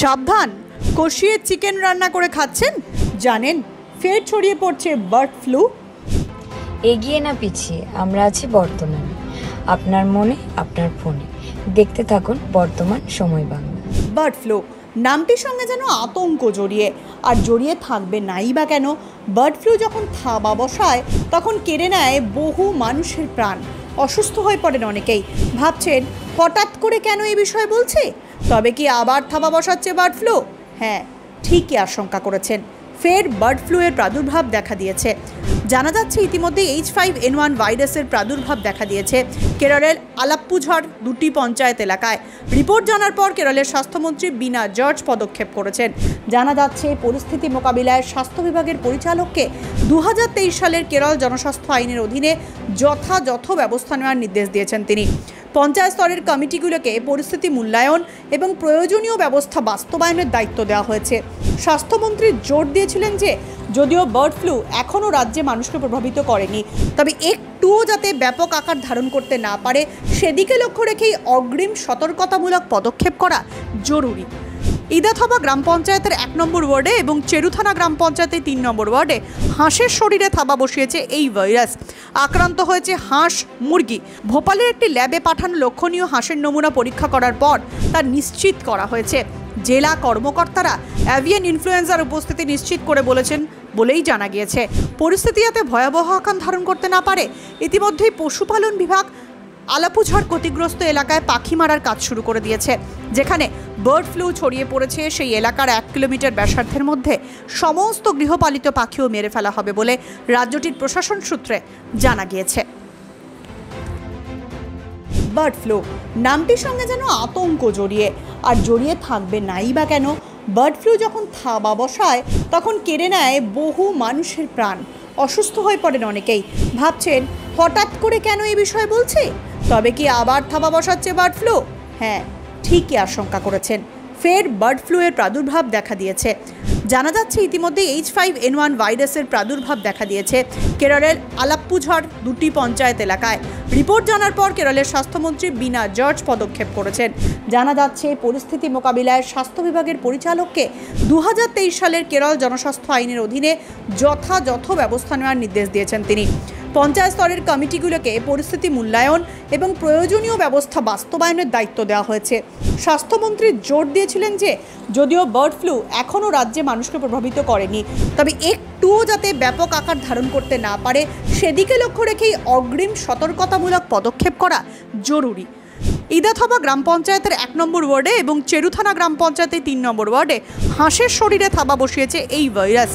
সাবধান, কষিয়ে চিকেন রান্না করে খাচ্ছেন, জানেন ফের ছড়িয়ে পড়ছে বার্ড ফ্লু। এগিয়ে না পিছিয়ে আমরা আছি বর্তমানে, আপনার মনে আপনার ফোনে। দেখতে থাকুন বর্তমান সময় বাংলা। বার্ড ফ্লু নামটির সঙ্গে যেন আতঙ্ক জড়িয়ে, আর জড়িয়ে থাকবে নাই বা কেন। বার্ড ফ্লু যখন থাবা বসায় তখন কেড়ে নেয় বহু মানুষের প্রাণ, অসুস্থ হয়ে পড়েন অনেকেই। ভাবছেন হঠাৎ করে কেন এই বিষয়ে বলছে, তবে কি আবার থাবা বসাচ্ছে বার্ড ফ্লু? হ্যাঁ, ঠিকই আশঙ্কা করেছেন, ফের বার্ড ফ্লু এর প্রাদুর্ভাব দেখা দিয়েছে। জানা যাচ্ছে ইতিমধ্যে H5N1 ভাইরাসের প্রাদুর্ভাব দেখা দিয়েছে কেরলের আলাপ্পুঝার দুটি পঞ্চায়েত এলাকায়। রিপোর্ট জানার পর কেরলের স্বাস্থ্যমন্ত্রী বীণা জর্জ পদক্ষেপ করেছেন। জানা যাচ্ছে পরিস্থিতি মোকাবিলায় স্বাস্থ্য বিভাগের পরিচালককে 2023 সালের কেরল জনস্বাস্থ্য আইনের অধীনে যথাযথ ব্যবস্থা নেওয়ার নির্দেশ দিয়েছেন তিনি। পঞ্চায়েত স্তরের কমিটিগুলোকে পরিস্থিতি মূল্যায়ন এবং প্রয়োজনীয় ব্যবস্থা বাস্তবায়নের দায়িত্ব দেওয়া হয়েছে। স্বাস্থ্যমন্ত্রী জোর দিয়েছিলেন যে যদিও বার্ড ফ্লু এখনও রাজ্যে মানুষকে প্রভাবিত করেনি, তবে একটুও যাতে ব্যাপক আকার ধারণ করতে না পারে সেদিকে লক্ষ্য রেখেই অগ্রিম সতর্কতামূলক পদক্ষেপ করা জরুরি। ইদাথবা গ্রাম পঞ্চায়েতের 1 নম্বর ওয়ার্ডে এবং চেরুথানা গ্রাম পঞ্চায়েতের 3 নম্বর ওয়ার্ডে হাঁসের শরীরে থাবা বসিয়েছে এই ভাইরাস। আক্রান্ত হয়েছে হাঁস, মুরগি। ভোপালের একটি ল্যাবে পাঠানো লক্ষণীয় হাঁসের নমুনা পরীক্ষা করার পর তা নিশ্চিত করা হয়েছে। জেলা কর্মকর্তারা অ্যাভিয়ান ইনফ্লুয়েঞ্জার উপস্থিতি নিশ্চিত করে বলেছেন বলেই জানা গিয়েছে। পরিস্থিতি যাতে ভয়াবহ আকার ধারণ করতে না পারে ইতিমধ্যেই পশুপালন বিভাগ আলাপুঝার ক্ষতিগ্রস্ত এলাকায় পাখি মারার কাজ শুরু করে দিয়েছে। যেখানে বার্ড ফ্লু ছড়িয়ে পড়েছে সেই এলাকার 1 কিলোমিটার ব্যাসার্ধের মধ্যে সমস্ত গৃহপালিত পাখিও মেরে ফেলা হবে বলে রাজ্যটির প্রশাসন সূত্রে জানা গিয়েছে। বার্ড ফ্লু নামটির সঙ্গে যেন আতঙ্ক জড়িয়ে, আর জড়িয়ে থাকবে নাই বা কেন। বার্ড ফ্লু যখন থাবা বসায় তখন কেড়ে নেয় বহু মানুষের প্রাণ, অসুস্থ হয়ে পড়েন অনেকেই। ভাবছেন হঠাৎ করে কেন এই বিষয়ে বলছে, তবে কি আবার থাবা বসাচ্ছে বার্ড ফ্লু? হ্যাঁ, ঠিকই আশঙ্কা করেছেন, ফের বার্ড ফ্লু এর প্রাদুর্ভাব দেখা দিয়েছে। জানা যাচ্ছে ইতিমধ্যে H5N1 ভাইরাসের প্রাদুর্ভাব দেখা দিয়েছে কেরলের আলাপ্পুঝার দুটি পঞ্চায়েত এলাকায়। রিপোর্ট জানার পর কেরলের স্বাস্থ্যমন্ত্রী বীণা জর্জ পদক্ষেপ করেছেন। জানা যাচ্ছে পরিস্থিতি মোকাবিলায় স্বাস্থ্য বিভাগের পরিচালককে 2023 সালের কেরল জনস্বাস্থ্য আইনের অধীনে যথাযথ ব্যবস্থা নেওয়ার নির্দেশ দিয়েছেন তিনি। পঞ্চায়েত স্তরের কমিটিগুলোকে পরিস্থিতি মূল্যায়ন এবং প্রয়োজনীয় ব্যবস্থা বাস্তবায়নের দায়িত্ব দেওয়া হয়েছে। স্বাস্থ্যমন্ত্রী জোর দিয়েছিলেন যে যদিও বার্ড ফ্লু এখনও রাজ্যে মানুষকে প্রভাবিত করেনি, তবে একটুও যাতে ব্যাপক আকার ধারণ করতে না পারে সেদিকে লক্ষ্য রেখেই অগ্রিম সতর্কতামূলক পদক্ষেপ করা জরুরি। ইদাথবা গ্রাম পঞ্চায়েতের 1 নম্বর ওয়ার্ডে এবং চেরুথানা গ্রাম পঞ্চায়েতের 3 নম্বর ওয়ার্ডে হাঁসের শরীরে থাবা বসিয়েছে এই ভাইরাস।